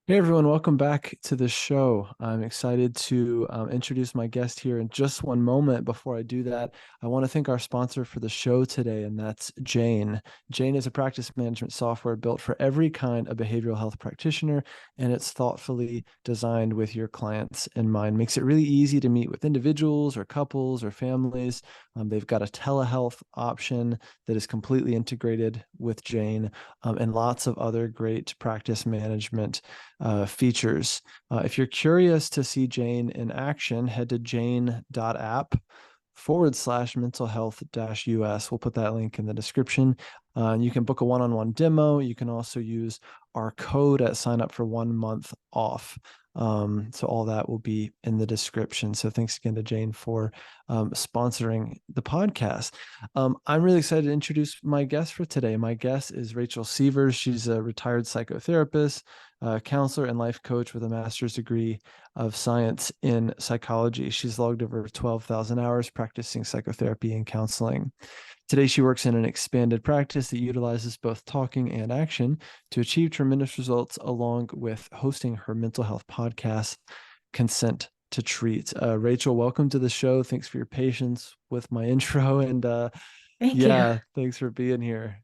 Hey everyone, welcome back to the show. I'm excited to introduce my guest here in just one moment. Before I do that, I want to thank our sponsor for the show today, and that's Jane. Jane is a practice management software built for every kind of behavioral health practitioner, and it's thoughtfully designed with your clients in mind. Makes it really easy to meet with individuals or couples or families. They've got a telehealth option that is completely integrated with Jane, and lots of other great practice management features. If you're curious to see Jane in action, head to jane.app/mental health-US. We'll put that link in the description. And you can book a one-on-one demo. You can also use our code at sign up for 1 month off. So all that will be in the description. So thanks again to Jane for sponsoring the podcast. I'm really excited to introduce my guest for today. My guest is Rachel Sievers. She's a retired psychotherapist, counselor, and life coach with a master's degree of science in psychology. She's logged over 12,000 hours practicing psychotherapy and counseling. Today, she works in an expanded practice that utilizes both talking and action to achieve tremendous results, along with hosting her mental health podcast, Consent to Treat. Rachel, welcome to the show. Thanks for your patience with my intro. And Thank you. yeah, thanks for being here.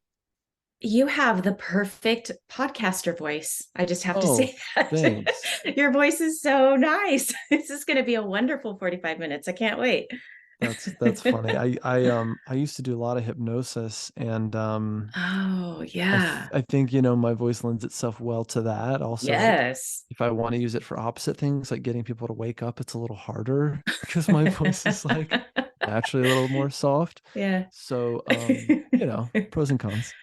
You have the perfect podcaster voice. I just have to Oh, say that. thanks. Your voice is so nice. This is going to be a wonderful 45 minutes. I can't wait. That's funny. I used to do a lot of hypnosis, and Oh, I yeah. I think my voice lends itself well to that. Also, like Yes. if I want to use it for opposite things, like getting people to wake up, it's a little harder because my voice is like naturally a little more soft. Yeah. So, pros and cons.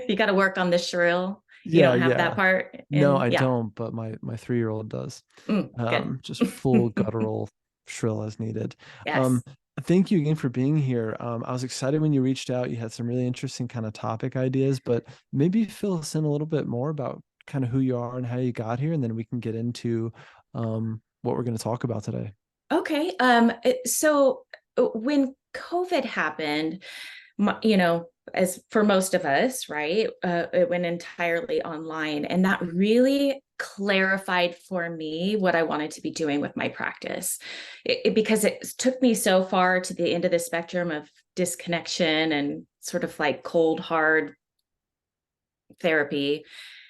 You got to work on the shrill. You Yeah, don't have that yeah. part. No, And I yeah. don't, but my 3-year-old does. Good. Just full guttural shrill as needed. Um, Yes. Thank you again for being here. I was excited when you reached out. You had some really interesting kind of topic ideas, but maybe fill us in a little bit more about kind of who you are and how you got here, and then we can get into what we're going to talk about today. Okay. So when COVID happened, as for most of us, right, it went entirely online. And that really clarified for me what I wanted to be doing with my practice. Because it took me so far to the end of the spectrum of disconnection and sort of like cold, hard therapy.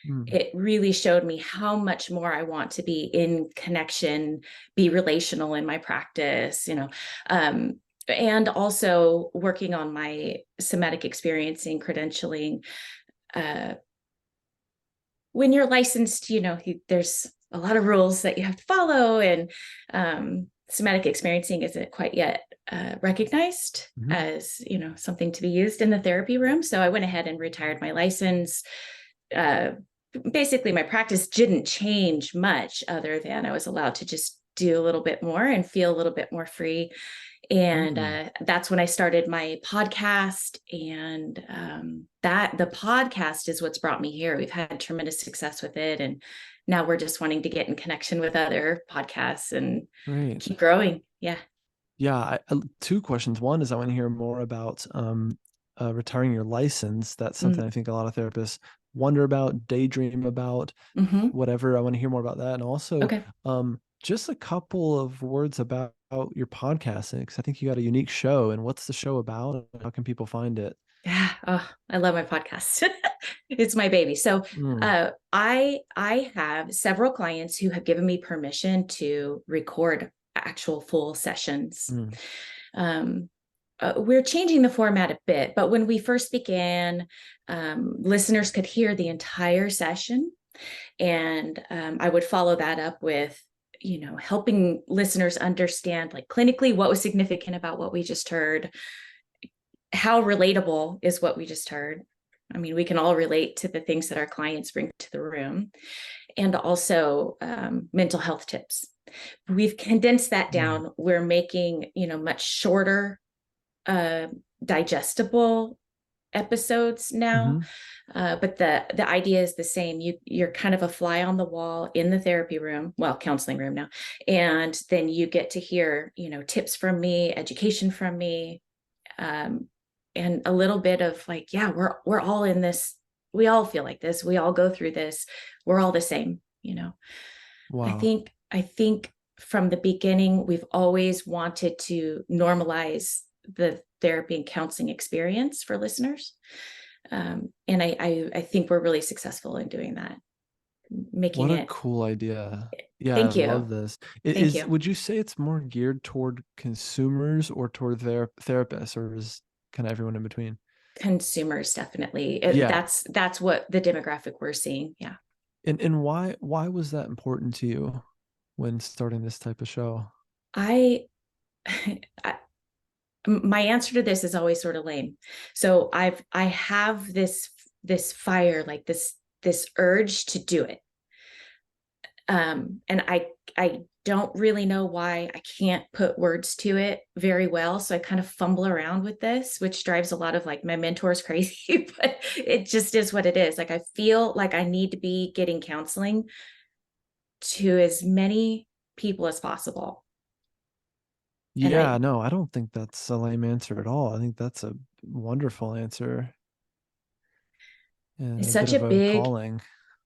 Mm, It really showed me how much more I want to be in connection, be relational in my practice, and also working on my somatic experiencing credentialing. Uh, when you're licensed, there's a lot of rules that you have to follow, and somatic experiencing isn't quite yet recognized mhm. as something to be used in the therapy room. So I went ahead and retired my license. uh, Basically, my practice didn't change much other than I was allowed to just do a little bit more and feel a little bit more free. And Mm. that's when I started my podcast. And that the podcast is what's brought me here. We've had tremendous success with it. And now we're just wanting to get in connection with other podcasts and Great. keep growing. Yeah. Yeah, two questions. One is I want to hear more about retiring your license. That's something I think a lot of therapists wonder about, daydream about, Mm-hmm. whatever. I want to hear more about that. And also, Okay. just a couple of words about your podcasting, because I think you got a unique show. And what's the show about? And how can people find it? Yeah. Oh, I love my podcast. It's my baby. So Mm, I have several clients who have given me permission to record actual full sessions. mm, Um, we're changing the format a bit, but when we first began, listeners could hear the entire session, and I would follow that up with helping listeners understand, like, clinically, what was significant about what we just heard, how relatable is what we just heard. I mean, we can all relate to the things that our clients bring to the room, and also mental health tips. We've condensed that mm, down. We're making, much shorter, uh, digestible episodes now. hmm. But the idea is the same. You're kind of a fly on the wall in the therapy room, well, counseling room now, and then you get to hear, tips from me, education from me, um, and a little bit of like, yeah, we're all in this. We all feel like this. We all go through this. We're all the same. you know. I Wow. think I think from the beginning we've always wanted to normalize the therapy and counseling experience for listeners. And I think we're really successful in doing that, making What a it. cool idea. Yeah, I Thank love you. this. Thank you. Would you say it's more geared toward consumers or toward therapists, or is kind of everyone in between? Consumers, definitely. Yeah. That's what the demographic we're seeing. Yeah. And why was that important to you when starting this type of show? I, I my answer to this is always sort of lame. So I have this fire, like this urge to do it. And I don't really know why. I can't put words to it very well, so I kind of fumble around with this, which drives a lot of like my mentors crazy, but it just is what it is. Like I feel like I need to be getting counseling to as many people as possible. And Yeah, no, I don't think that's a lame answer at all. I think that's a wonderful answer and it's a bit such of a a big, calling.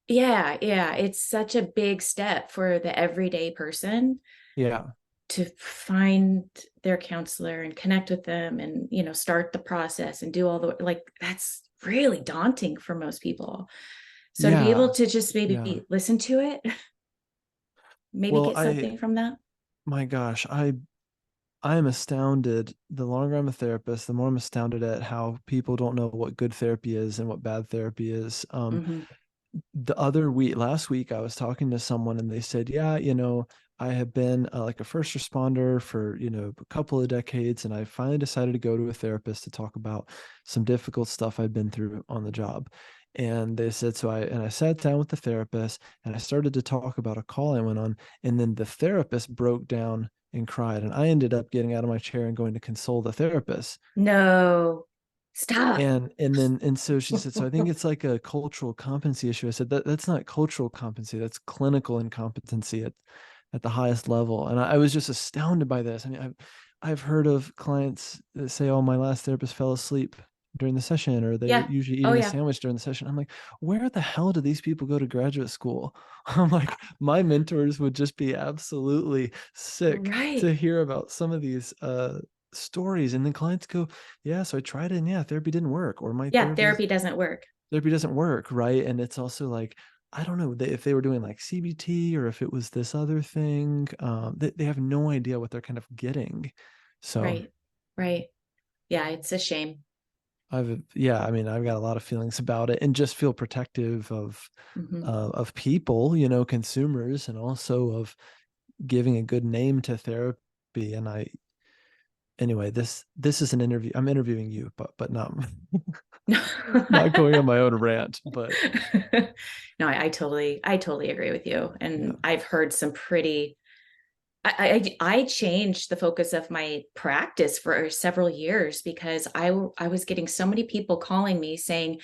yeah, it's such a big step for the everyday person Yeah. to find their counselor and connect with them and, start the process and do all the, like, that's really daunting for most people. So to be able Yeah. to just Yeah. maybe listen to it, maybe Well, get something from that. my gosh, I am astounded. The longer I'm a therapist, the more I'm astounded at how people don't know what good therapy is and what bad therapy is. Mm-hmm. The other week, last week, I was talking to someone and they said, yeah, I have been like a first responder for, a couple of decades. And I finally decided to go to a therapist to talk about some difficult stuff I'd been through on the job. And they said, I sat down with the therapist and I started to talk about a call I went on. And then the therapist broke down and cried. And I ended up getting out of my chair and going to console the therapist. No, stop. And so she said, so I think it's like a cultural competency issue. I said that's not cultural competency, that's clinical incompetency at the highest level. And I was just astounded by this. I mean, I've heard of clients that say, oh, my last therapist fell asleep during the session, or they were Yeah. usually Oh eating a yeah. sandwich during the session. I'm like, where the hell do these people go to graduate school? I'm like, my mentors would just be absolutely sick to Right. hear about some of these stories. And then clients go, yeah, so I tried it and yeah, therapy didn't work, or my Yeah, therapy doesn't work. therapy doesn't work, right? And it's also like, I don't know if they were doing like CBT or if it was this other thing. They have no idea what they're kind of getting. So Right. Right. Yeah, it's a shame. yeah, I mean, I've got a lot of feelings about it and just feel protective Hmm. of people, consumers, and also of giving a good name to therapy. And anyway, this is an interview. I'm interviewing you, but not not going on my own rant, but No, I totally agree with you. yeah. And I've heard some pretty, I changed the focus of my practice for several years because I was getting so many people calling me saying,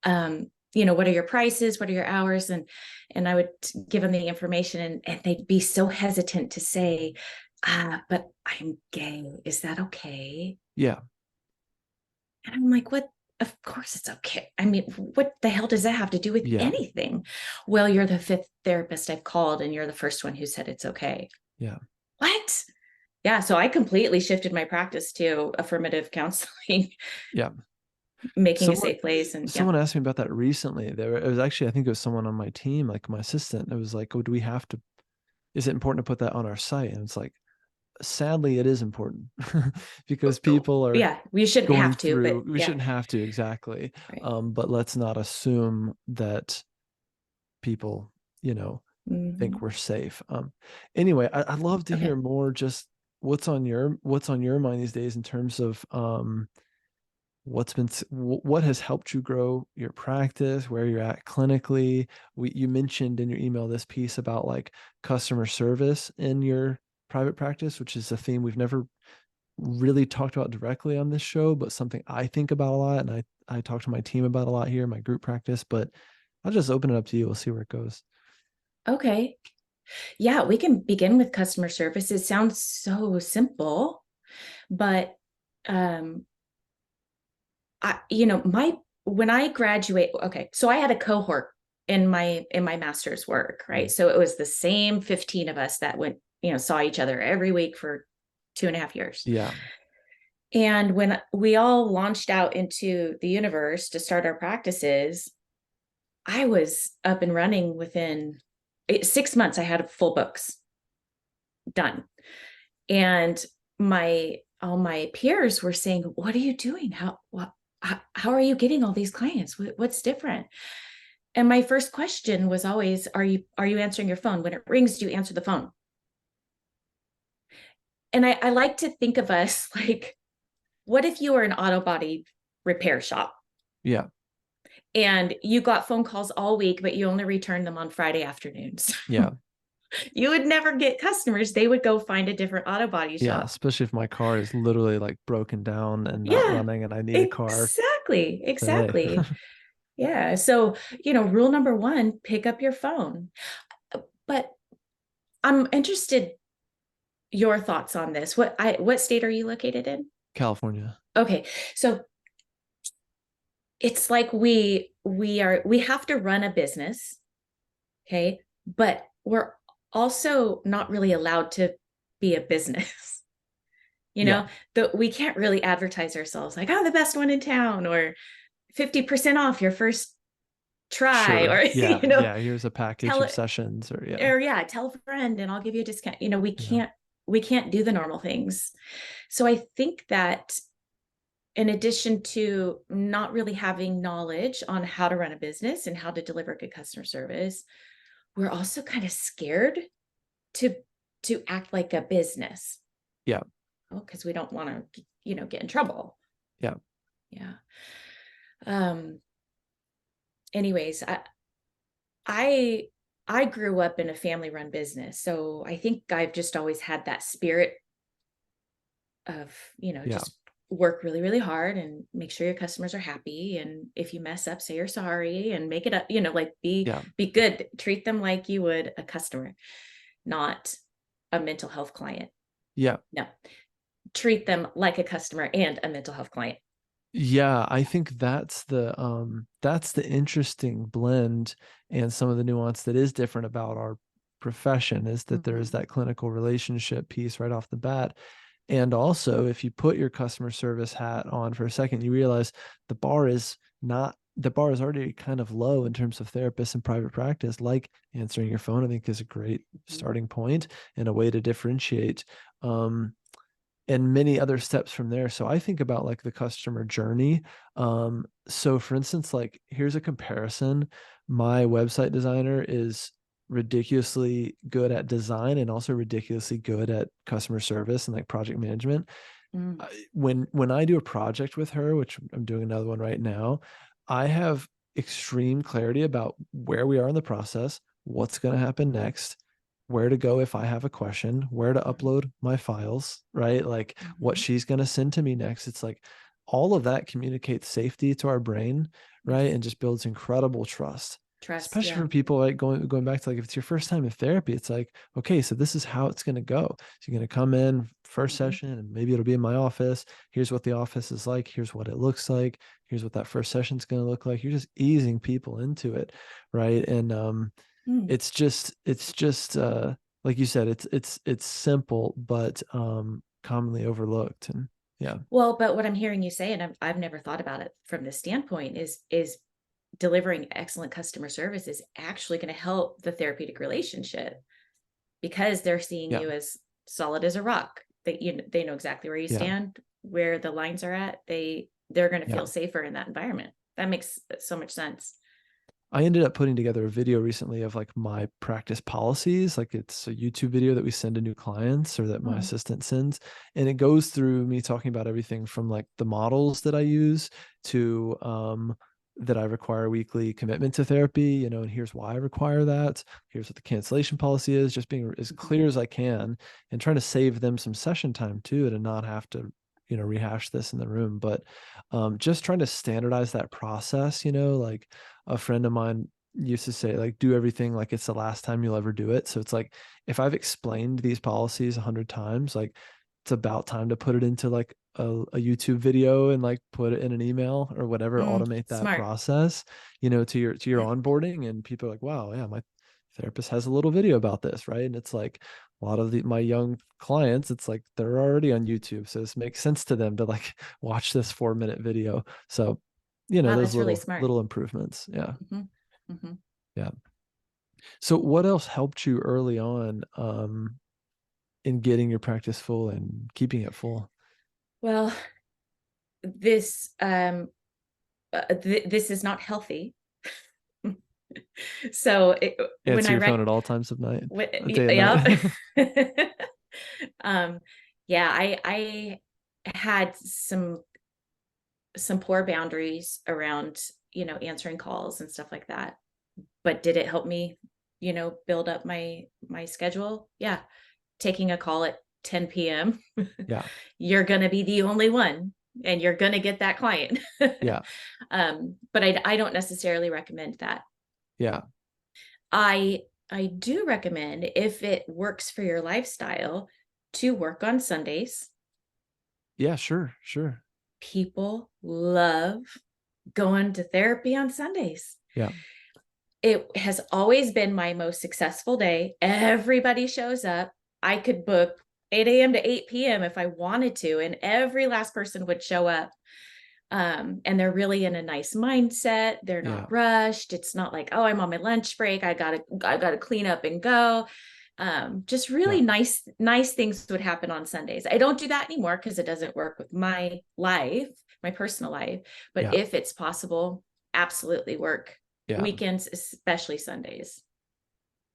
what are your prices? What are your hours? And I would give them the information and they'd be so hesitant to say, but I'm gay. Is that okay? Yeah. And I'm like, what? Of course it's okay. I mean, what the hell does that have to do with Yeah. anything? Well, you're the fifth therapist I've called, and you're the first one who said it's okay. Yeah. What? Yeah. So I completely shifted my practice to affirmative counseling, Yeah. making a Someone safe place. And yeah. someone asked me about that recently. It was actually, I think it was someone on my team, like my assistant. It was like, oh, do we have to, is it important to put that on our site? And it's like, sadly, it is important because people are Yeah. We shouldn't going have to, through, but we yeah. shouldn't have to exactly. Right. But let's not assume that people, think Hmm. we're safe. Anyway, I'd love to hear Okay. more just what's on your mind these days in terms of what has helped you grow your practice, where you're at clinically. You mentioned in your email this piece about like customer service in your private practice, which is a theme we've never really talked about directly on this show, but something I think about a lot and I talk to my team about a lot here in my group practice. But I'll just open it up to you. We'll see where it goes. Okay. Yeah. We can begin with customer service. It sounds so simple, but um, my when I graduate, okay, so I had a cohort in my master's work, right? So it was the same 15 of us that went, saw each other every week for 2.5 years. Yeah. And when we all launched out into the universe to start our practices, I was up and running within 6 months. I had full books done. And all my peers were saying, "What are you doing? How are you getting all these clients? What's different?" And my first question was always, are you answering your phone? When it rings, do you answer the phone? And I like to think of us like, what if you were an auto body repair shop Yeah. and you got phone calls all week, but you only returned them on Friday afternoons? Yeah. You would never get customers. They would go find a different auto body Yeah. shop. Especially if my car is literally like broken down and not Yeah, running and I need a car exactly. today. Exactly. Yeah. So, rule number one, pick up your phone. But I'm interested your thoughts on this. What state are you located in? California. Okay. So it's like we have to run a business, okay? But we're also not really allowed to be a business. Yeah. We can't really advertise ourselves like, I'm the best one in town, or 50% off your first try, Sure. or Yeah. Yeah. Here's a package tell of it, sessions or yeah. or yeah, tell a friend and I'll give you a discount. We Yeah. can't do the normal things. So I think that in addition to not really having knowledge on how to run a business and how to deliver good customer service, we're also kind of scared to act like a business. Yeah. Oh, because we don't want to, get in trouble. Yeah. Yeah. Um. Anyways, I I grew up in a family-run business, so I think I've just always had that spirit of, Yeah. just work really, really hard and make sure your customers are happy. And if you mess up, say you're sorry and make it up, like Yeah. be good, treat them like you would a customer, not a mental health client. Yeah. No, treat them like a customer and a mental health client. Yeah, I think that's the interesting blend and some of the nuance that is different about our profession is that there is Mhm. that clinical relationship piece right off the bat. And also, if you put your customer service hat on for a second, you realize the bar is already kind of low in terms of therapists in private practice. Like answering your phone, I think is a great Mhm. starting point and a way to differentiate. And many other steps from there. So I think about like the customer journey. So for instance, like here's a comparison. My website designer is ridiculously good at design and also ridiculously good at customer service and like project management. Mm. When I do a project with her, which I'm doing another one right now, I have extreme clarity about where we are in the process, what's going to happen next, where to go if I have a question, where to Mhm. upload my files, right? Like what Mhm. she's going to send to me next. It's like all of that communicates safety to our brain, right? Yes. And just builds incredible trust. Trust. Especially Yeah. for people like going back to like if it's your first time in therapy, it's like, okay, so this is how it's going to go. So you're going to come in first Mhm. session and maybe it'll be in my office. Here's what the office is like. Here's what it looks like. Here's what that first session is going to look like. You're just easing people into it, right? And Mm. it's just like you said, it's simple but commonly overlooked. And yeah. Well, but what I'm hearing you say, and I've never thought about it from this standpoint, is delivering excellent customer service is actually going to help the therapeutic relationship because they're seeing Yeah. you as solid as a rock. They know exactly where you Yeah. stand, where the lines are at. They're going to Yeah. feel safer in that environment. That makes so much sense. I ended up putting together a video recently of like my practice policies. Like it's a YouTube video that we send to new clients or that my Hmm. assistant sends. And it goes through me talking about everything from like the models that I use to that I require weekly commitment to therapy, and here's why I require that. Here's what the cancellation policy is, just being as Hmm. clear as I can and trying to save them some session time too, to not have to, rehash this in the room. But just trying to standardize that process, like a friend of mine used to say like do everything like it's the last time you'll ever do it. So it's like if I've explained these policies 100 times, like it's about time to put it into like a YouTube video and like put it in an email or whatever, automate that Smart. process, to your onboarding, and people are like, wow, yeah, my therapist has a little video about this, right? And it's like a lot of my young clients, it's like they're already on YouTube, so this makes sense to them to like watch this 4-minute video. So, Wow, those that's really little smart. improvements. Yeah. Hmm. Hmm. Yeah. So what else helped you early on in getting your practice full and keeping it full? Well, this this is not healthy. So when Answer I your phone rec at all times of night, day and yeah. night. um yeah, I had some poor boundaries around, answering calls and stuff like that. But did it help me, build up my schedule? Yeah. Taking a call at 10 p.m. Yeah. You're going to be the only one and you're going to get that client. Yeah. But I don't necessarily recommend that. Yeah. I do recommend, if it works for your lifestyle, to work on Sundays. Yeah, sure. Sure. People love going to therapy on Sundays. Yeah. It has always been my most successful day. Everybody shows up. I could book 8 a.m. to 8 p.m. if I wanted to, and every last person would show up. And they're really in a nice mindset. They're Yeah. not rushed. It's not like, oh, I'm on my lunch break. I gotta clean up and go. Just Yeah. really nice things would happen on Sundays. I don't do that anymore because it doesn't work with my life, my personal life. But Yeah. if it's possible, absolutely work Yeah. weekends, especially Sundays.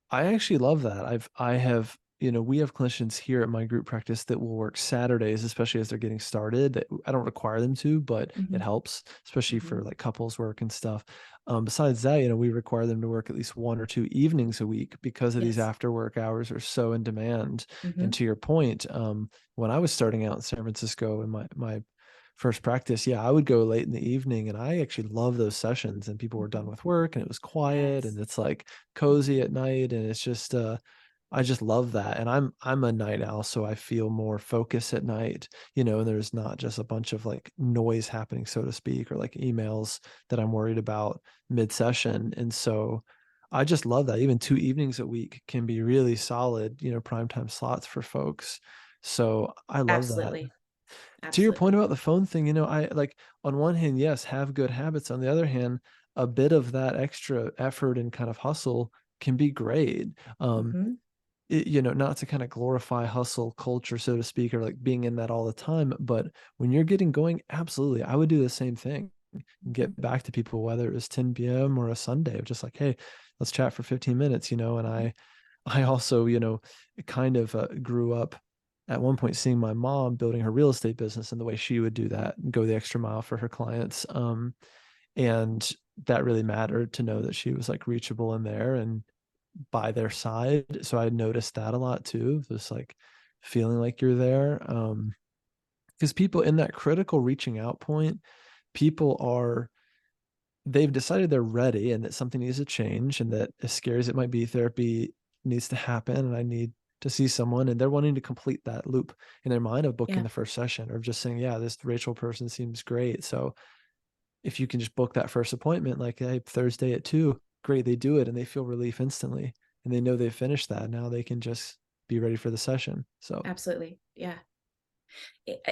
I actually love that. I have, we have clinicians here at my group practice that will work Saturdays, especially as they're getting started. I don't require them to, but it Hmm. helps, especially Hmm. for like couples work and stuff. Besides that, we require them to work at least 1 or 2 evenings a week because of these Yes. after work hours are so in demand. And Hmm. to your point, when I was starting out in San Francisco in my first practice, yeah, I would go late in the evening, and I actually love those sessions, and people were done Hmm. with work and it was quiet and Yes. it's like cozy at night, and it's just I just love that. And I'm a night owl, so I feel more focus at night, and there's not just a bunch of like noise happening, so to speak, or like emails that I'm worried about mid-session. And so I just love that. Even 2 evenings a week can be really solid, prime time slots for folks. So I love that. Absolutely. To your point Absolutely. about the phone thing, I like, on one hand, yes, have good habits. On the other hand, a bit of that extra effort and kind of hustle can be great. Hmm. Not to kind of glorify hustle culture, so to speak, or like being in that all the time, but when you're getting going, absolutely, I would do the same thing. Hmm. Get back to people, whether it was 10 p.m. or a Sunday, of just like, hey, let's chat for 15 minutes, and I also, kind of grew up at one point seeing my mom building her real estate business and the way she would do that and go the extra mile for her clients. And that really mattered to know that she was like reachable in there and by their side. So I noticed that a lot too, just like feeling like you're there. Because people in that critical reaching out point, people are they've decided they're ready and that something needs to change, and that as scary as it might be, therapy needs to happen and I need to see someone, and they're wanting to complete that loop in their mind of booking Yeah. the first session or just saying, yeah, this Rachel person seems great. So if you can just book that first appointment, like, hey, Thursday at 2, great, they do it and they feel relief instantly and they know they've finished that. Now they can just be ready for the session. So Absolutely. Yeah.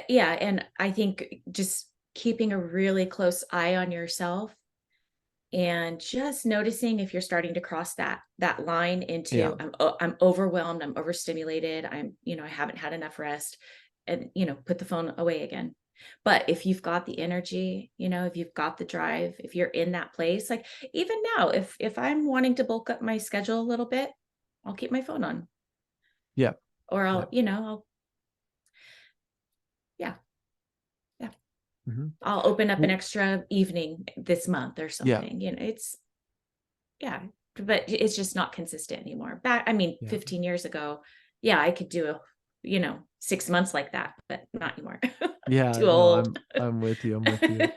Yeah. And I think just keeping a really close eye on yourself and just noticing if you're starting to cross that line yeah. into I'm overwhelmed, I'm overstimulated, I haven't had enough rest, and put the phone away again. But if you've got the energy, if you've got the drive, if you're in that place, like even now, if I'm wanting to bulk up my schedule a little bit, I'll keep my phone on, Yeah. or Yeah. I'll yeah, yeah, Hmm. I'll open up an Well, extra evening this month or yeah. something. It's Yeah, but it's just not consistent anymore. Back, I mean, Yeah. 15 years ago, yeah, I could do 6 months like that, but not anymore. Yeah. Too No, old. I'm with you. I'm with you.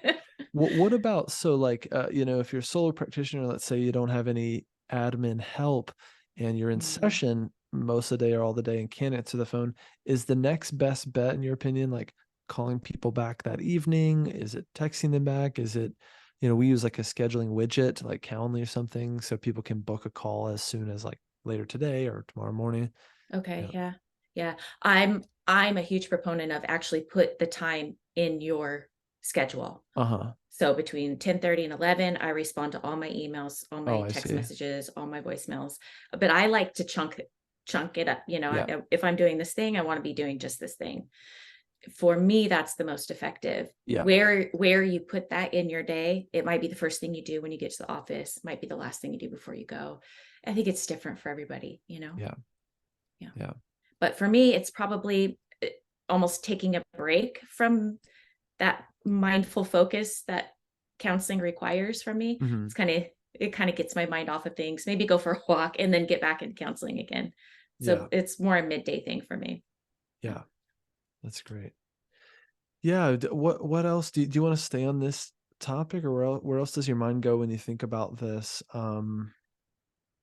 What about, so like, if you're a solo practitioner, let's say you don't have any admin help and you're in Mm. session most of the day or all the day and can't answer the phone, is the next best bet, in your opinion, like calling people back that evening? Is it texting them back? Is it, we use like a scheduling widget like Calendly or something so people can book a call as soon as like later today or tomorrow morning. Okay, Yeah. yeah. Yeah. I'm a huge proponent of actually put the time in your schedule. Uh-huh. So between 10:30 and 11, I respond to all my emails, all Oh, my I text see. messages, all my voicemails. But I like to chunk it up. Yeah. If I'm doing this thing, I want to be doing just this thing. For me, that's the most effective. Yeah. Where you put that in your day, it might be the first thing you do when you get to the office, might be the last thing you do before you go. I think it's different for everybody. Yeah. Yeah. Yeah. But for me, it's probably almost taking a break from that mindful focus that counseling requires from me. Hmm. It kind of gets my mind off of things, maybe go for a walk and then get back into counseling again. So Yeah. it's more a midday thing for me. Yeah. Yeah. That's great. Yeah. What else do you want to stay on this topic, or where else does your mind go when you think about this?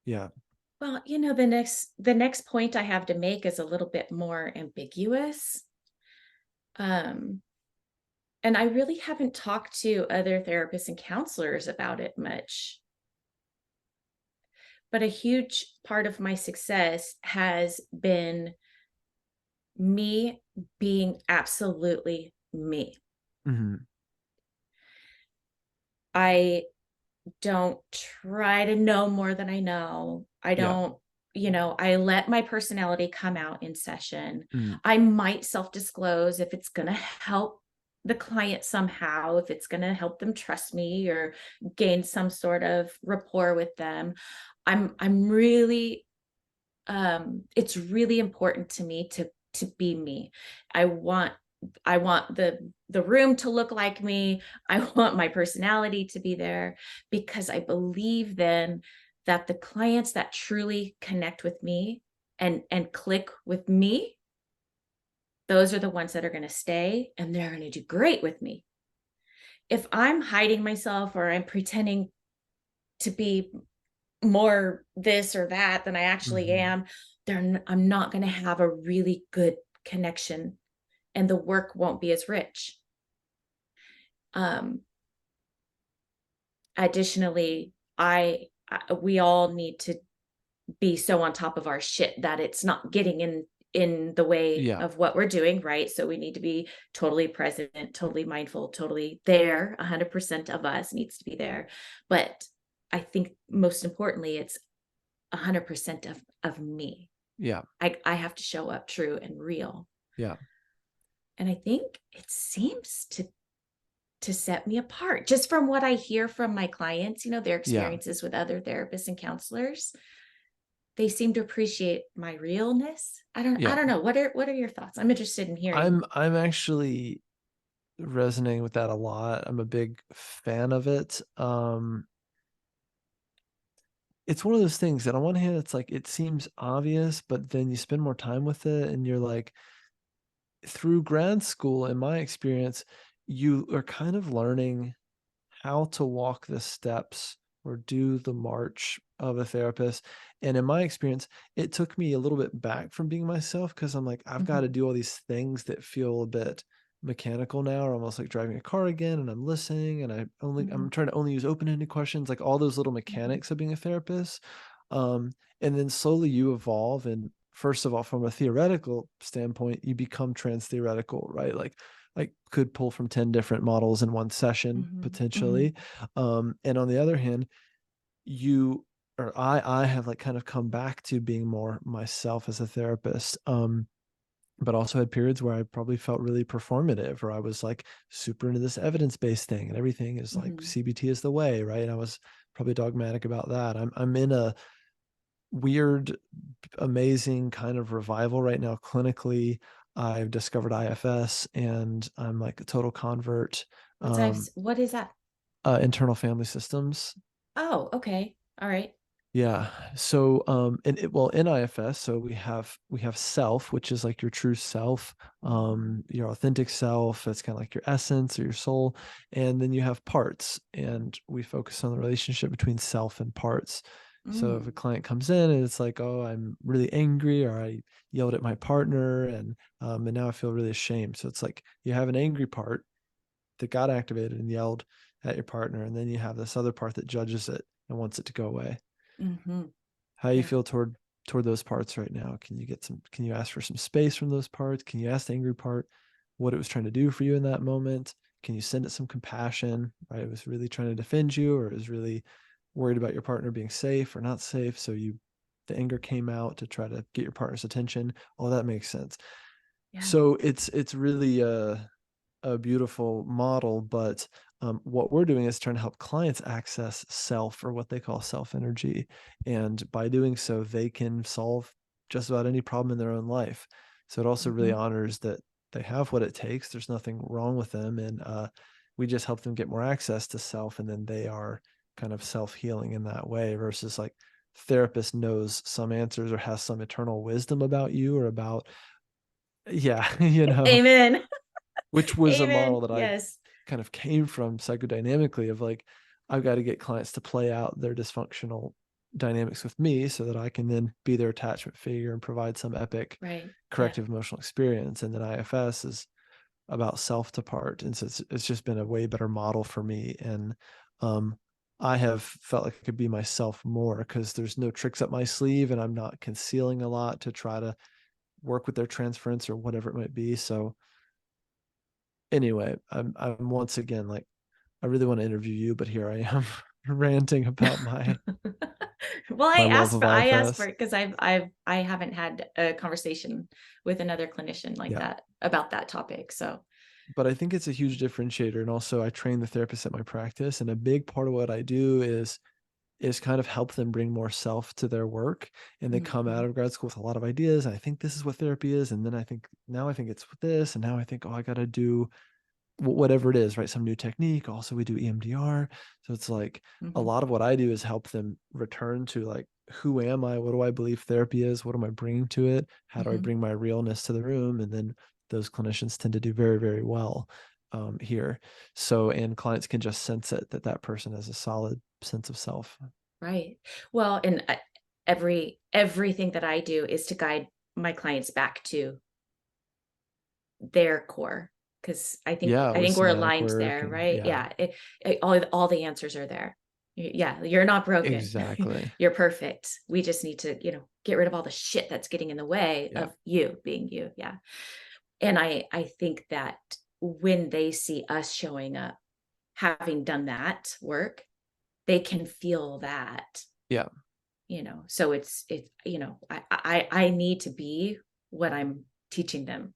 Yeah. Well, the next point I have to make is a little bit more ambiguous. Um, and I really haven't talked to other therapists and counselors about it much. But a huge part of my success has been me being absolutely me. Hmm. I don't try to know more than I know. I Yeah. don't, I let my personality come out in session. Mm. I might self disclose if it's going to help the client somehow, if it's going to help them trust me or gain some sort of rapport with them. I'm really it's really important to me to be me. I want the room to look like me. I want my personality to be there because I believe then that the clients that truly connect with me and click with me, those are the ones that are going to stay and they're going to do great with me. If I'm hiding myself or I'm pretending to be more this or that than I actually Hmm. am, I'm not going to have a really good connection and the work won't be as rich. Um, Additionally, we all need to be so on top of our shit that it's not getting in the way Yeah. of what we're doing, right? So we need to be totally present, totally mindful, totally there. 100% of us needs to be there. But I think most importantly, it's 100% of me. Yeah. I have to show up true and real. Yeah. And I think it seems to set me apart just from what I hear from my clients, their Yeah. experiences with other therapists and counselors. They seem to appreciate my realness. I Yeah. don't know. What are your thoughts? I'm interested in hearing. I'm actually resonating with that a lot. I'm a big fan of it. It's one of those things that on one hand it's like it seems obvious, but then you spend more time with it and you're like, through grad school, in my experience, you are kind of learning how to walk the steps or do the march of a therapist. And in my experience, it took me a little bit back from being myself because I'm like, I've got Mhm, to do all these things that feel a bit mechanical now, or almost like driving a car again. And I'm listening and I'm mhm, trying to only use open-ended questions, like all those little mhm, mechanics of being a therapist. And then slowly you evolve. And first of all, from a theoretical standpoint, you become trans theoretical, right? Like could pull from 10 different models in one session mhm, potentially. mhm, And on the other hand, you or I have like kind of come back to being more myself as a therapist. But also had periods where I probably felt really performative, or I was like super into this evidence-based thing and everything is like mhm, CBT is the way, right? And I was probably dogmatic about that. I'm in a weird, amazing kind of revival right now clinically. I've discovered IFS and I'm like a total convert. Um, what is that? internal family systems. Oh, okay. All right. Yeah. So and well, in IFS, so we have self, which is like your true self, Mhm, your authentic self. That's kind of like your essence or your soul. And then you have parts, and we focus on the relationship between self and parts. So if a Mm, client comes in and it's like, oh, I'm really angry, or I yelled at my partner, and now I feel really ashamed. So it's like you have an angry part that got activated and yelled at your partner, and then you have this other part that judges it and wants it to go away. mm-hmm. How you Yeah. feel toward those parts right now? Can you ask for some space from those parts? Can you ask the angry part what it was trying to do for you in that moment? Can you send it some compassion, right? It was really trying to defend you, or it was really worried about your partner being safe or not safe. So the anger came out to try to get your partner's attention. All that makes sense. Yeah. So it's really a beautiful model, but what we're doing is trying to help clients access self, or what they call self energy. And by doing so, they can solve just about any problem in their own life. So it also really Mm-hmm. honors that they have what it takes. There's nothing wrong with them. And we just help them get more access to self. And then they are kind of self healing in that way, versus like therapist knows some answers or has some eternal wisdom about you or about, yeah, Amen. which was a Amen. model that I Yes. kind of came from psychodynamically, of like, I've got to get clients to play out their dysfunctional dynamics with me so that I can then be their attachment figure and provide some epic Right. Yeah. corrective emotional experience. And then IFS is about self to part. And so it's just been a way better model for me. And um, I have felt like I could be myself more because there's no tricks up my sleeve and I'm not concealing a lot to try to work with their transference or whatever it might be. So anyway, I'm once again like, I really want to interview you, but here I am ranting about Well, my love of I asked for IFS. it because I haven't had a conversation with another clinician like Yeah. that about that topic. So, But I think it's a huge differentiator. And also I train the therapists at my practice. And a big part of what I do is kind of help them bring more self to their work. And they come out mhm, of grad school with a lot of ideas. I think this is what therapy is. And then I think it's this. And now I think, oh, I gotta do whatever it is, right? Some new technique. Also, we do EMDR. So it's like a mhm, lot of what I do is help them return to like, who am I? What do I believe therapy is? What am I bringing to it? How do I mhm. bring my realness to the room? And then those clinicians tend to do very, very well here. So, and clients can just sense it that that person has a solid sense of self. Right. Well, and everything that I do is to guide my clients back to their core, because Yeah, I with think we're somatic aligned work there, and right? yeah, Yeah. All the answers are there. Yeah, you're not broken. exactly. You're perfect. We just need to, get rid of all the shit that's getting in the way Yeah, of you being you. Yeah. And I think that when they see us showing up, having done that work, they can feel that, yeah, so I need to be what I'm teaching them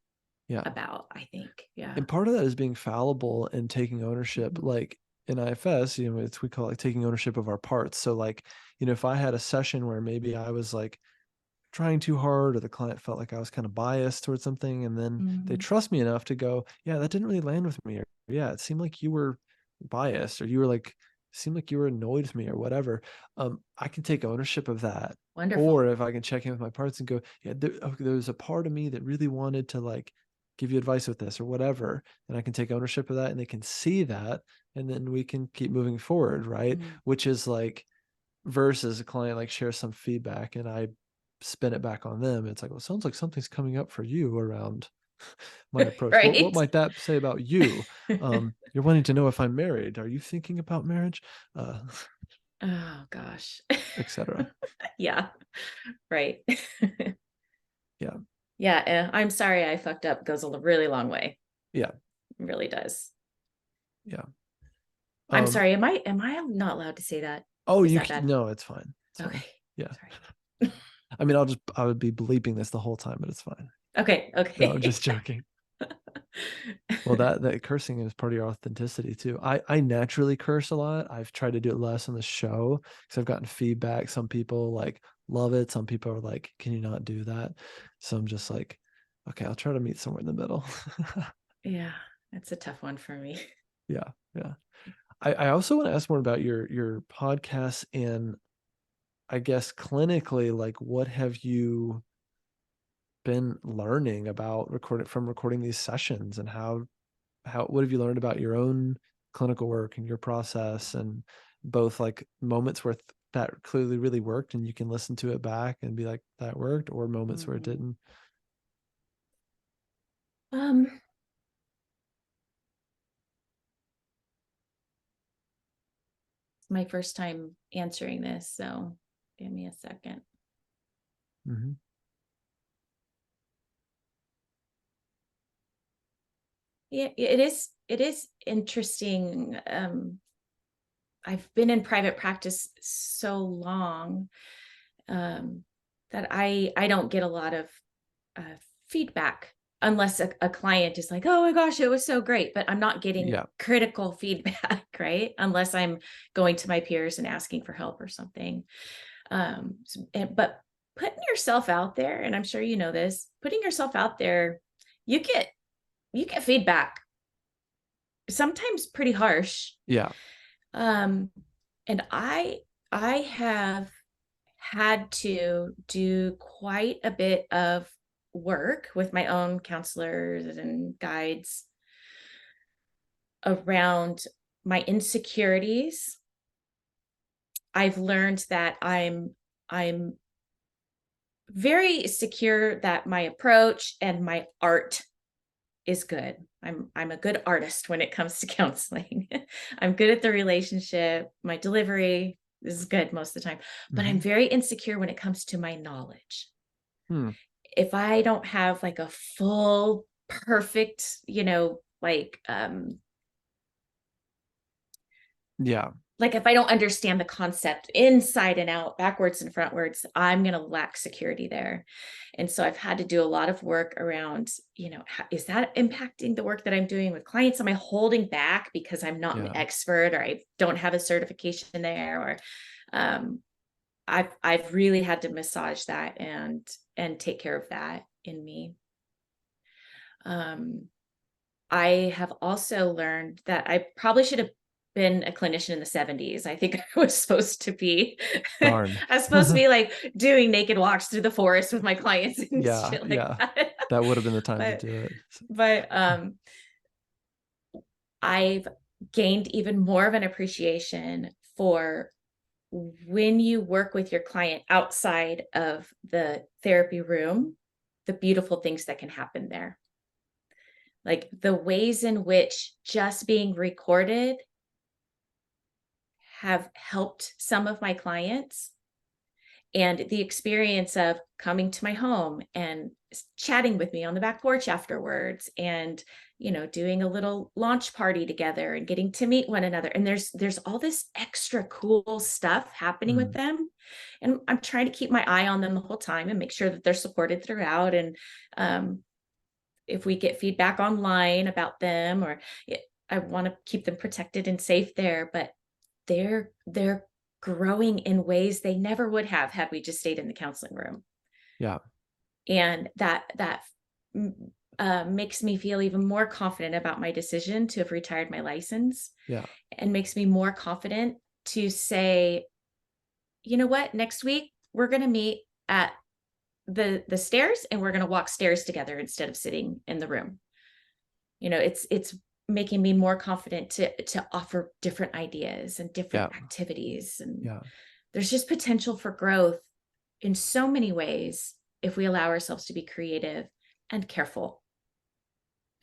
yeah. about, I think. Yeah. And part of that is being fallible and taking ownership. Mhm. Like in IFS, we call it like taking ownership of our parts. So like, if I had a session where maybe I was like trying too hard, or the client felt like I was kind of biased towards something, and then they Mhm. trust me enough to go, yeah, that didn't really land with me, or yeah, it seemed like you were biased, or you were like, seemed like you were annoyed with me or whatever. I can take ownership of that. Or Wonderful. if I can check in with my parts and go, yeah, there was a part of me that really wanted to like give you advice with this or whatever, and I can take ownership of that, and they can see that, and then we can keep moving forward, right? Mm. Which is like, versus a client like shares some feedback and I spin it back on them. It's like, well, it sounds like something's coming up for you around my approach. What Right? might that say about you? You're wanting to know if I'm married. Are you thinking about marriage? Uh, Oh gosh. Etc. Yeah, right. Yeah. Yeah, I'm sorry I fucked up goes a really long way. Yeah. It really does. Yeah. I'm Um, sorry, am I not allowed to say that? oh, Is that bad? no, it's fine. It's Okay. fine. Yeah. Sorry. I mean, I would be bleeping this the whole time, but it's fine. Okay, No, I'm okay. just joking. Well, that cursing is part of your authenticity too. I naturally curse a lot. I've tried to do it less on the show because I've gotten feedback. Some people like love it. Some people are like, "Can you not do that?" So I'm just like, okay, I'll try to meet somewhere in the middle. Yeah, it's a tough one for me. Yeah, yeah. I also want to ask more about your podcast, and I guess clinically, like, what have you been learning about recording these sessions, and how what have you learned about your own clinical work and your process, and both like moments where that clearly really worked and you can listen to it back and be like, that worked, or moments where it Mhm. didn't? Um, it's my first time answering this, so give me a second. Mm-hmm. Yeah, it is interesting. I've been in private practice so long, um, that I don't get a lot of uh, feedback unless a client is like, oh my gosh, it was so great. But I'm not getting Yeah. critical feedback, right? Unless I'm going to my peers and asking for help or something. But putting yourself out there, and I'm sure you know this, putting yourself out there, you get you get feedback, sometimes pretty harsh. Yeah. Um, and I have had to do quite a bit of work with my own counselors and guides around my insecurities. I've learned that I'm very secure that my approach and my art is good. I'm a good artist when it comes to counseling. I'm good at the relationship, my delivery is good most of the time, but Mm-hmm. I'm very insecure when it comes to my knowledge. Hmm. If I don't have like a full perfect, Yeah. like if I don't understand the concept inside and out, backwards and frontwards, I'm going to lack security there. And so I've had to do a lot of work around, is that impacting the work that I'm doing with clients? Am I holding back because I'm not an Yeah. expert, or I don't have a certification there? Or um, I've really had to massage that and take care of that in me. Um, I have also learned that I probably should have been a clinician in the 70s. I think I was supposed to be I Darn. was supposed to be like doing naked walks through the forest with my clients and Yeah. shit like Yeah. that. That would have been the time to but do it. but I've gained even more of an appreciation for when you work with your client outside of the therapy room, the beautiful things that can happen there. Like the ways in which just being recorded have helped some of my clients, and the experience of coming to my home and chatting with me on the back porch afterwards, and doing a little launch party together and getting to meet one another, and there's all this extra cool stuff happening with Mm. them, and I'm trying to keep my eye on them the whole time and make sure that they're supported throughout. And um, if we get feedback online about them, or I want to keep them protected and safe there, but they're growing in ways they never would have had we just stayed in the counseling room. Yeah. And that makes me feel even more confident about my decision to have retired my license, Yeah. and makes me more confident to say, you know what, next week we're going to meet at the stairs, and we're going to walk stairs together instead of sitting in the room. It's making me more confident to offer different ideas and different Yeah. activities, and Yeah. there's just potential for growth in so many ways if we allow ourselves to be creative and careful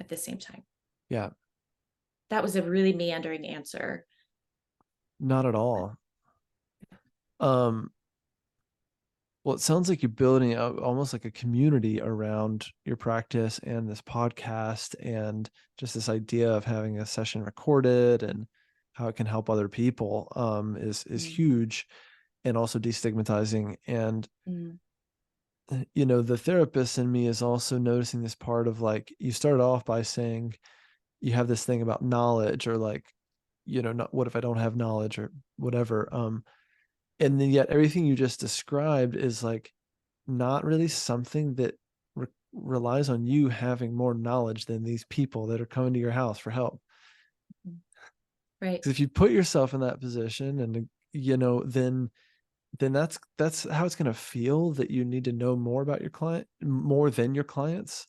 at the same time. Yeah. That was a really meandering answer. Not at all. Um, well, it sounds like you're building out almost like a community around your practice and this podcast, and just this idea of having a session recorded and how it can help other people is Mm-hmm. huge, and also destigmatizing. And Mm-hmm. the therapist in me is also noticing this part of, like, you started off by saying you have this thing about knowledge, or like, not, what if I don't have knowledge or whatever. And then yet everything you just described is like not really something that relies on you having more knowledge than these people that are coming to your house for help. Right. Because if you put yourself in that position, and then that's how it's going to feel, that you need to know more about your client, more than your clients,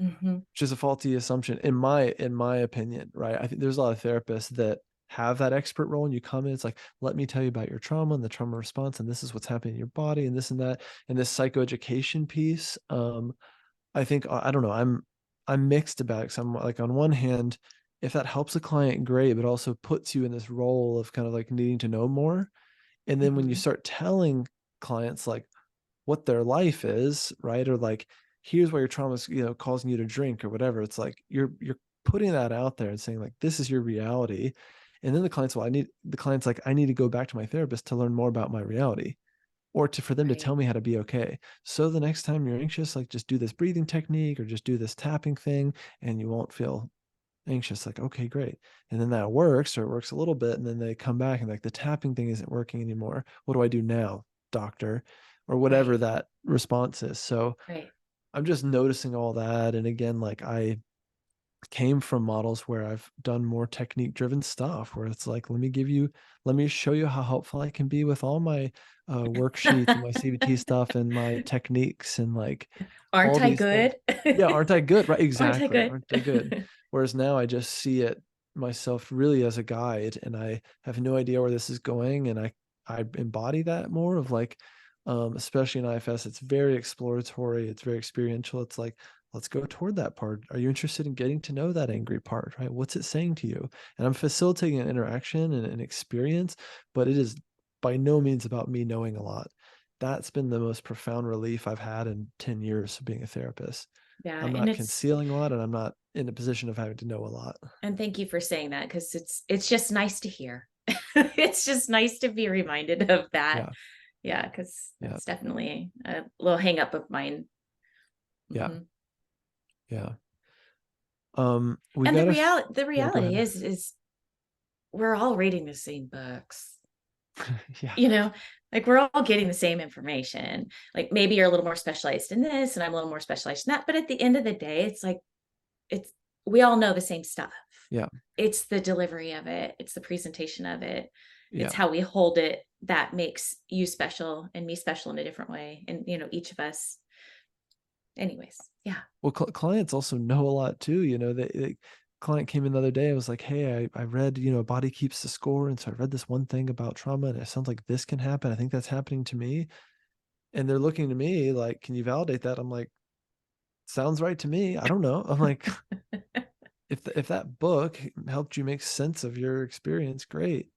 Mm-hmm. which is a faulty assumption in my opinion, right? I think there's a lot of therapists that have that expert role and you come in, it's like, let me tell you about your trauma and the trauma response, and this is what's happening in your body and this and that, and this psychoeducation piece. I think I don't know. I'm mixed about it. 'Cause I'm like, on one hand, if that helps a client, great, but also puts you in this role of kind of like needing to know more. And then when you Mhm. start telling clients like what their life is, right? Or like, here's why your trauma is, causing you to drink or whatever. It's like you're putting that out there and saying like, this is your reality. And then the client's like, I need to go back to my therapist to learn more about my reality, or for them to Right. tell me how to be okay. So the next time you're anxious, like just do this breathing technique or just do this tapping thing and you won't feel anxious. Like, okay, great. And then that works, or it works a little bit. And then they come back and like, the tapping thing isn't working anymore. What do I do now, doctor? Or whatever Right. that response is. So Right. I'm just noticing all that. And again, like I came from models where I've done more technique driven stuff where it's like, let me show you how helpful I can be with all my worksheets and my CBT stuff and my techniques and like all Aren't I these things. good? Yeah, aren't I good? Right, Aren't I exactly. good? Aren't I good? Whereas now I just see it myself really as a guide, and I have no idea where this is going, and I embody that more of like, especially in IFS, it's very exploratory, it's very experiential. It's like, let's go toward that part. Are you interested in getting to know that angry part, right? What's it saying to you? And I'm facilitating an interaction and an experience, but it is by no means about me knowing a lot. That's been the most profound relief I've had in 10 years of being a therapist. Yeah, I'm and not concealing a lot, and I'm not in a position of having to know a lot. thank you for saying that, because it's just nice to hear. It's just nice to be reminded of that. Yeah. Yeah, because Yeah. that's definitely a little hang up of mine. Yeah. Mhm. Yeah. We've And got the yeah, go reality ahead. is we're all reading the same books. Yeah. You know, like we're all getting the same information. Like maybe you're a little more specialized in this and I'm a little more specialized in that, but at the end of the day, it's like it's we all know the same stuff. Yeah. It's the delivery of it, it's the presentation of it, it's Yeah. how we hold it that makes you special and me special in a different way. And each of us. Anyways, yeah. Well, clients also know a lot too. Client came in the other day. I was like, "Hey, I read, body keeps the score, and so I read this one thing about trauma, and it sounds like this can happen. I think that's happening to me." And they're looking to me like, "Can you validate that?" I'm like, "Sounds right to me. I don't know." I'm like, if that book helped you make sense of your experience, great.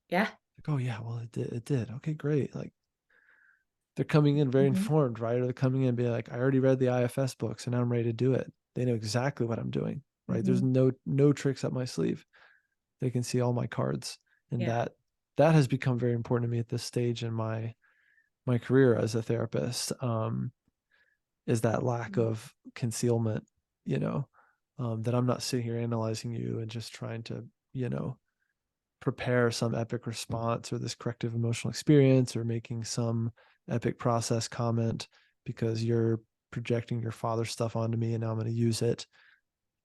Yeah. Like, oh yeah, well it did. It did. Okay, great. Like they're coming in very Mhm. informed, right? Or they're coming in and be like, I already read the IFS books and now I'm ready to do it. They know exactly what I'm doing, right? There's Mhm. no tricks up my sleeve. They can see all my cards. And Yeah. that has become very important to me at this stage in my career as a therapist. Is that lack Mhm. of concealment, you know, that I'm not sitting here analyzing you and just trying to, you know, prepare some epic response or this corrective emotional experience or making some epic process comment because you're projecting your father stuff onto me and now I'm going to use it,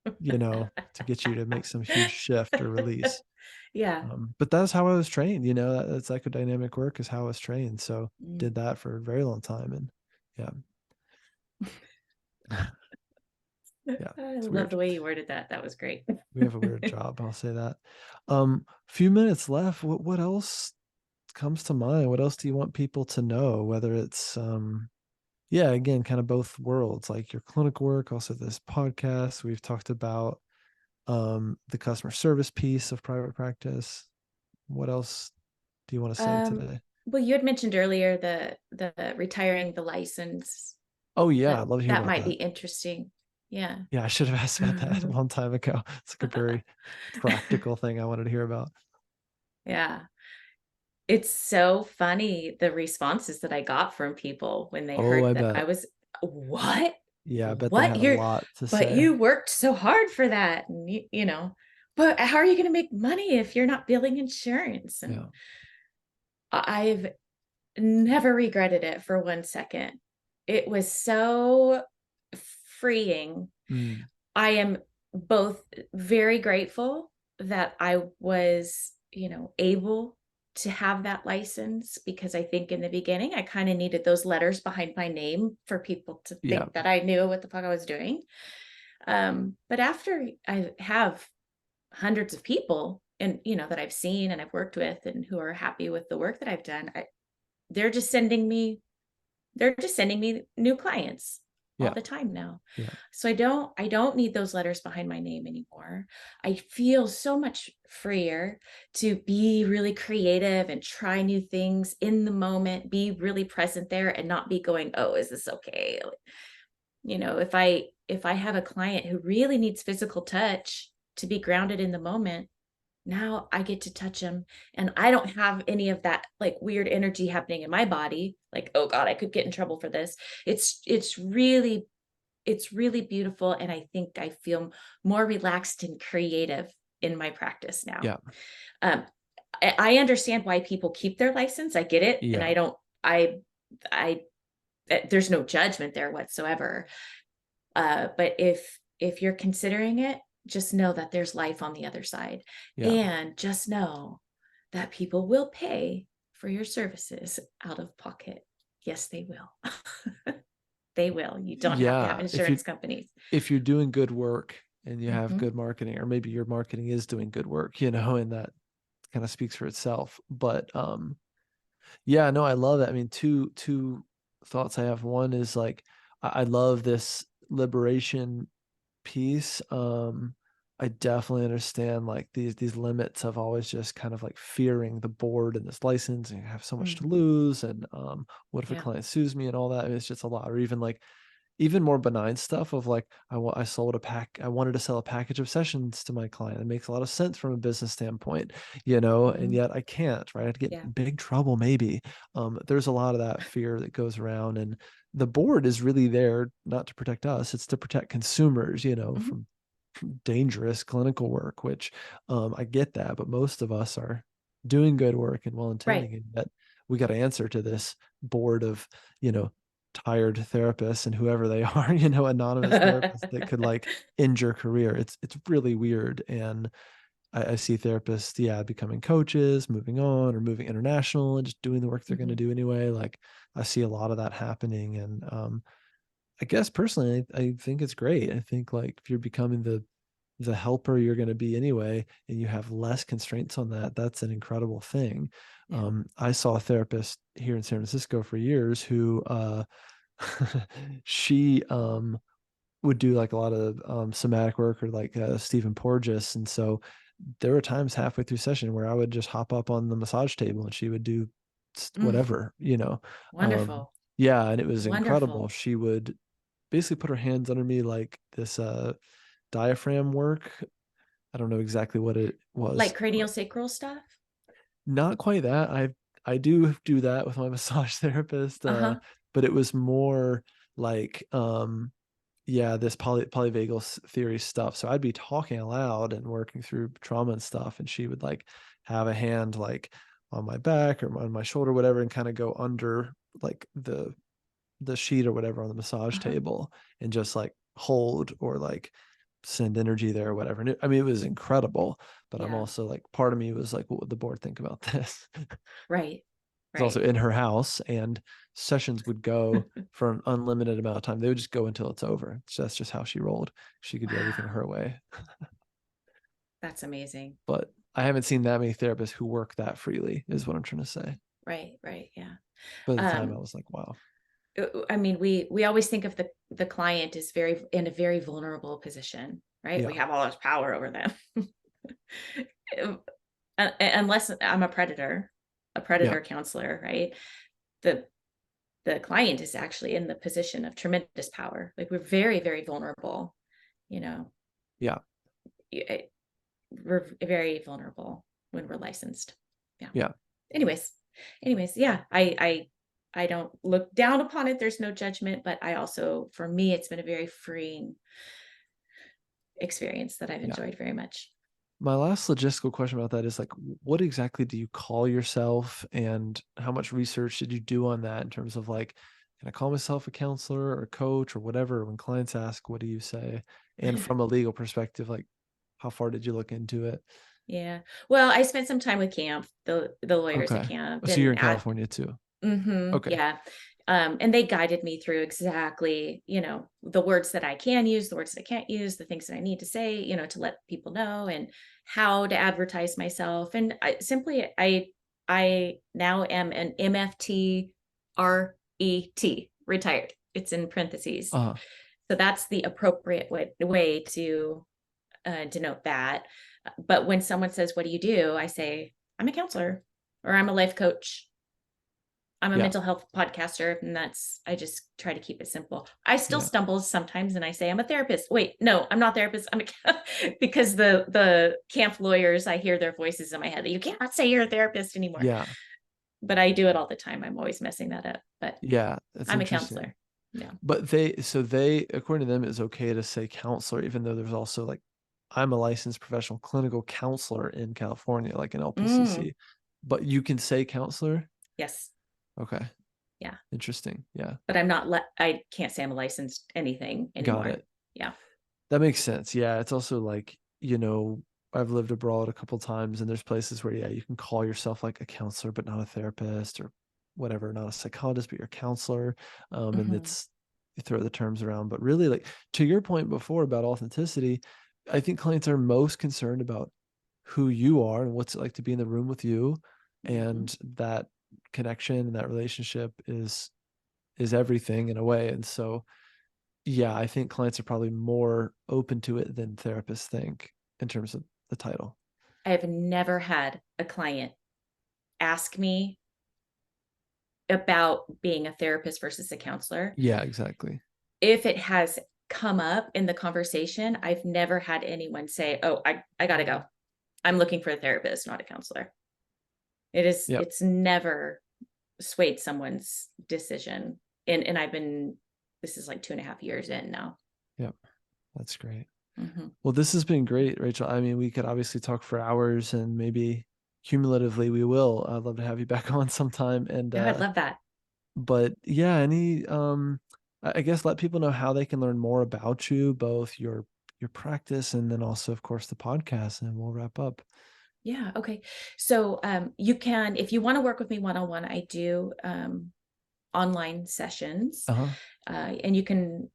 to get you to make some huge shift or release. Yeah. But that's how I was trained, that psychodynamic work is how I was trained. So Mm. did that for a very long time. And yeah, yeah, I it's love weird. the way you worded that. That was great. We have a weird job. I'll say that. Few minutes left. What else comes to mind? What else do you want people to know? Whether it's yeah, again, kind of both worlds, like your clinical work, also this podcast. We've talked about the customer service piece of private practice. What else do you want to say Um, today? well, you had mentioned earlier the retiring the license. Oh yeah, That I'd love to hear that about might be that. interesting. Yeah. Yeah, I should have asked about that a long time ago. It's like a very practical thing I wanted to hear about. Yeah. It's so funny the responses that I got from people when they Oh, heard I that I bet. was what? Yeah, I bet they What? had a lot to But say. you worked so hard for that. And but how are you going to make money if you're not billing insurance? And Yeah. I've never regretted it for 1 second. It was so freeing. Mm, I am both very grateful that I was, able to have that license, because I think in the beginning I kind of needed those letters behind my name for people to yeah. think that I knew what the fuck I was doing. But after I have hundreds of people and that I've seen and I've worked with and who are happy with the work that I've done, they're just sending me they're just sending me new clients all Yeah. the time now. Yeah. So I don't need those letters behind my name anymore. I feel so much freer to be really creative and try new things in the moment, be really present there and not be going, "Oh, is this okay?" If I have a client who really needs physical touch to be grounded in the moment, now I get to touch them and I don't have any of that like weird energy happening in my body, like, oh God, I could get in trouble for this. It's really beautiful, and I think I feel more relaxed and creative in my practice now. Yeah. um, I understand why people keep their license. I get it, and Yeah. I don't I there's no judgment there whatsoever. But if you're considering it, just know that there's life on the other side. Yeah. And just know that people will pay for your services out of pocket. Yes, they will. They will. You don't have to have Yeah. insurance companies. If you're doing good work and you have Mhm. good marketing, or maybe your marketing is doing good work, you know, and that kind of speaks for itself. But yeah, no, I love it. I mean, two thoughts I have. One is like I love this liberation piece. I definitely understand like these limits of always just kind of like fearing the board and this license and you have so much to Mm, lose, and what if a yeah. client sues me and all that. It's just a lot. Or even like even more benign stuff of like I sold a pack. I wanted to sell a package of sessions to my client. It makes a lot of sense from a business standpoint, you know, and Mhm. yet I can't, right? I'd get Yeah. in big trouble maybe. There's a lot of that fear that goes around, and the board is really there not to protect us, it's to protect consumers, you know, Mhm. from dangerous clinical work, which I get that, but most of us are doing good work and well Right. intending, and yet we got to answer to this board of, you know, tired therapists and whoever they are, you know, anonymous therapists that could like end your career. It's really weird. And I see therapists, yeah, becoming coaches, moving on or moving international and just doing the work they're going to Mhm. do anyway. Like I see a lot of that happening. And I guess personally, I think it's great. I think like if you're becoming the helper you're going to be anyway, and you have less constraints on that, that's an incredible thing. Yeah. I saw a therapist here in San Francisco for years who she would do like a lot of somatic work, or like Stephen Porges. And so there were times halfway through session where I would just hop up on the massage table and she would do Mm, whatever, you know. um wonderful. yeah, and it was incredible. Wonderful. She would basically put her hands under me like this diaphragm work. I don't know exactly what it was, Like cranial sacral stuff? not quite that. I do that with my massage therapist, Uh-huh. but it was more like yeah, this polyvagal theory stuff. So I'd be talking aloud and working through trauma and stuff, and she would like have a hand like on my back or on my shoulder, whatever, and kind of go under like the sheet or whatever on the massage Uh-huh. table and just like hold or like send energy there or whatever. And I mean, it was incredible, but I'm Yeah. also like, part of me was like, what would the board think about this? Right. It's also Right. in her house, and sessions would go for an unlimited amount of time. They would just go until it's over. So that's just how she rolled. She could do everything Wow. her way. That's amazing. But I haven't seen that many therapists who work that freely, is what I'm trying to say. Right. Right. Yeah. But at the time, I Um, was like, wow. I mean, we always think of the client is very in a very vulnerable position, right? We Yeah. have all this power over them. Unless I'm a Yeah. predator counselor, right? The the client is actually in the position of tremendous power. Like we're very, very vulnerable, you know. Yeah. y- we're very vulnerable when we're licensed. Yeah. Yeah. Anyways, yeah, I don't look down upon it. There's no judgment, but I also, for me, it's been a very freeing experience that I've Yeah. enjoyed very much. My last logistical question about that is like, what exactly do you call yourself, and how much research did you do on that in terms of like, can I call myself a counselor or a coach or whatever? When clients ask, what do you say? And from a legal perspective, like, how far did you look into it? Yeah. Well, I spent some time with camp, the lawyers at Okay. camp, So you're in and California too. Okay. Yeah. And they guided me through exactly, the words that I can use, the words that I can't use, the things that I need to say, to let people know, and how to advertise myself. And I now am an MFT RET, retired. It's in parentheses. Uh, So that's the appropriate way to denote that. But when someone says, "What do you do?" I say, "I'm a counselor," or "I'm a life coach." I'm a yeah. mental health podcaster, and I just try to keep it simple. I still Yeah. stumble sometimes and I say I'm a therapist. Wait, no, I'm not a therapist. Because the camp lawyers, I hear their voices in my head. You cannot say you're a therapist anymore. Yeah. But I do it all the time. I'm always messing that up. But Yeah. That's I'm a interesting. counselor. Yeah. But according to them, it's okay to say counselor, even though there's also like, I'm a licensed professional clinical counselor in California, like an Mm, LPCC, but you can say counselor. yes. Okay. Yeah. Interesting. Yeah. But I can't say I'm a licensed anything Got anymore. it. Yeah. That makes sense. Yeah. It's also like, I've lived abroad a couple times and there's places where, yeah, you can call yourself like a counselor, but not a therapist or whatever, not a psychologist, but you're a counselor. And Hmm. it's, you throw the terms around, but really, like, to your point before about authenticity, I think clients are most concerned about who you are and what's it like to be in the room with you. Hmm. And that connection and that relationship is everything in a way. And so, yeah, I think clients are probably more open to it than therapists think in terms of the title. I have never had a client ask me about being a therapist versus a counselor. Yeah, exactly. If it has come up in the conversation, I've never had anyone say, "Oh, I gotta go. I'm looking for a therapist, not a counselor." Yep. It's never swayed someone's decision. And this is like 2.5 years in now. Yep. That's great. Hmm. Well, this has been great, Rachel. I mean, we could obviously talk for hours and maybe cumulatively we will. I'd love to have you back on sometime. And Oh, I'd love that. but yeah, I guess let people know how they can learn more about you, both your practice and then also, of course, the podcast, and we'll wrap up. Yeah. Okay. So you can, if you want to work with me one on one, I do online sessions, Uh-huh. and you can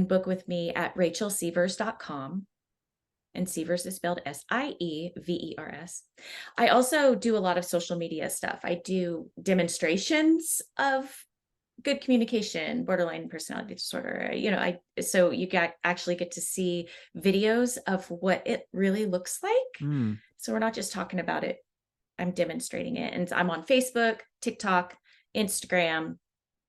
book with me at rachelsievers.com. And Sievers is spelled Sievers. I also do a lot of social media stuff. I do demonstrations of good communication, borderline personality disorder. So you actually get to see videos of what it really looks like. Mm, So we're not just talking about it. I'm demonstrating it, and I'm on Facebook, TikTok, Instagram,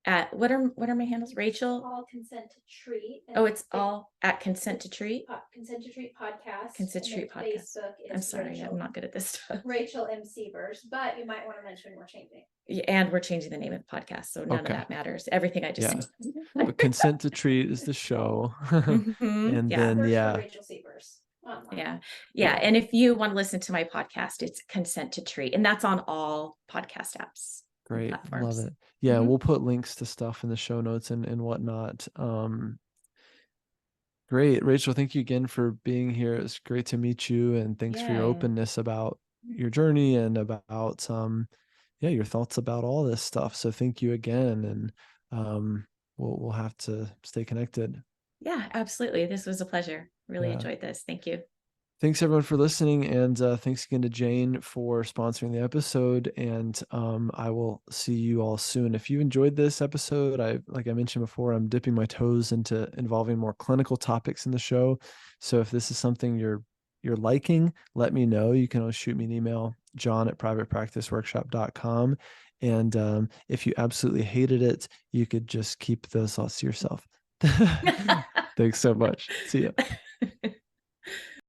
at what are my handles? Rachel? All consent to treat. Oh, it's all at Consent to Treat. Consent to treat podcast. Consent to Treat podcast. Facebook is I'm sorry, Rachel, I'm not good at this stuff. Rachel M. Sievers, but you might want to mention we're changing. And we're changing the name of the podcast, so none of okay. that matters. Everything I just Yeah. said. But Consent to Treat is the show. And Yeah. then, yeah, Rachel Sievers. Yeah. yeah, And if you want to listen to my podcast, it's Consent to Treat, and that's on all podcast apps and great. Love platforms. it. Yeah, Mhm. we'll put links to stuff in the show notes and whatnot. Great. Rachel, thank you again for being here. It's great to meet you, and thanks for your Yeah. openness about your journey and about yeah, your thoughts about all this stuff. So thank you again, and we'll have to stay connected. Yeah, absolutely. This was a pleasure. Really Yeah. enjoyed this. Thank you. Thanks everyone for listening, and thanks again to Jane for sponsoring the episode. And I will see you all soon. If you enjoyed this episode, like I mentioned before, I'm dipping my toes into involving more clinical topics in the show. So if this is something you're liking, let me know. You can always shoot me an email, john@privatepracticeworkshop.com. And if you absolutely hated it, you could just keep those thoughts to yourself. Thanks so much. See ya.